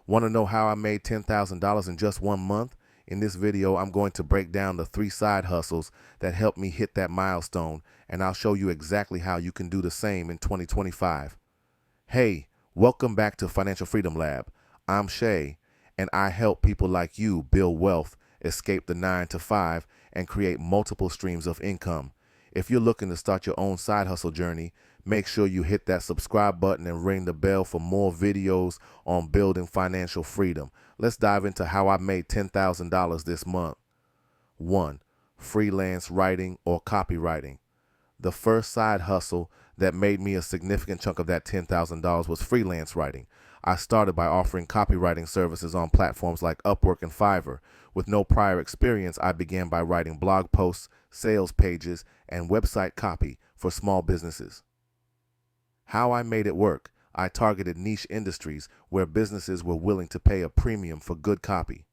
Want to know how I made $10,000 in just 1 month? In this video, I'm going to break down the 3 side hustles that helped me hit that milestone, and I'll show you exactly how you can do the same in 2025. Hey, welcome back to Financial Freedom Lab. I'm Shay, and I help people like you build wealth, escape the 9 to 5, and create multiple streams of income. If you're looking to start your own side hustle journey, make sure you hit that subscribe button and ring the bell for more videos on building financial freedom. Let's dive into how I made $10,000 this month. 1. Freelance writing or copywriting. The first side hustle that made me a significant chunk of that $10,000 was freelance writing. I started by offering copywriting services on platforms like Upwork and Fiverr. With no prior experience, I began by writing blog posts, sales pages, and website copy for small businesses. How I made it work: I targeted niche industries where businesses were willing to pay a premium for good copy.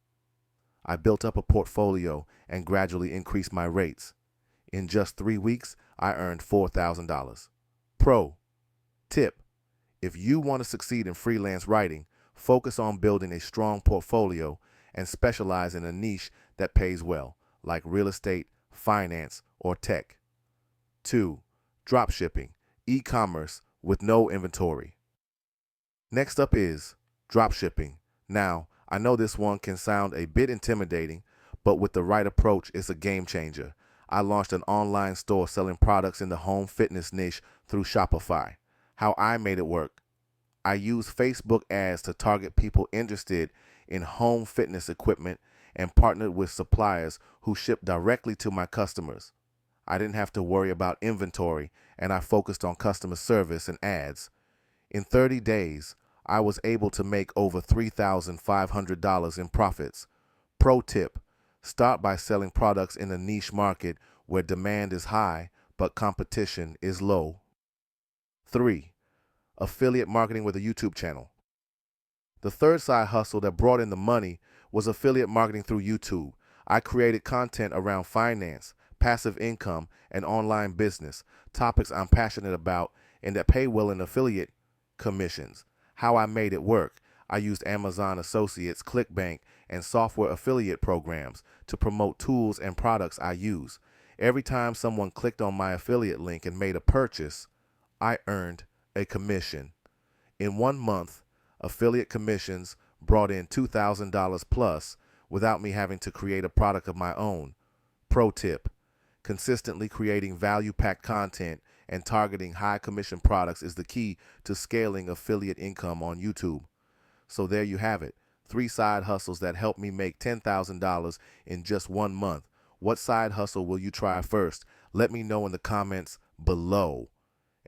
I built up a portfolio and gradually increased my rates. In just 3 weeks, I earned $4,000. Pro tip: if you want to succeed in freelance writing, focus on building a strong portfolio and specialize in a niche that pays well, like real estate, finance, or tech. 2. Dropshipping, e-commerce with no inventory. Next up is dropshipping. Now, I know this one can sound a bit intimidating, but with the right approach, it's a game changer. I launched an online store selling products in the home fitness niche through Shopify. How I made it work: I used Facebook ads to target people interested in home fitness equipment and partnered with suppliers who shipped directly to my customers. I didn't have to worry about inventory, and I focused on customer service and ads. In 30 days, I was able to make over $3,500 in profits. Pro tip: start by selling products in a niche market where demand is high but competition is low. 3. Affiliate marketing with a YouTube channel. The third side hustle that brought in the money was affiliate marketing through YouTube. I created content around finance, passive income, and online business, topics I'm passionate about and that pay well in affiliate commissions. How I made it work: I used Amazon Associates, ClickBank, and software affiliate programs to promote tools and products I use. Every time someone clicked on my affiliate link and made a purchase, I earned a commission. In 1 month, affiliate commissions brought in $2,000 plus without me having to create a product of my own. Pro tip: consistently creating value-packed content and targeting high-commission products is the key to scaling affiliate income on YouTube. So there you have it, 3 side hustles that helped me make $10,000 in just 1 month. What side hustle will you try first? Let me know in the comments below.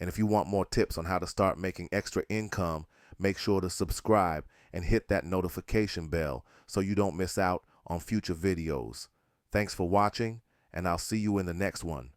And if you want more tips on how to start making extra income, make sure to subscribe and hit that notification bell so you don't miss out on future videos. Thanks for watching, and I'll see you in the next one.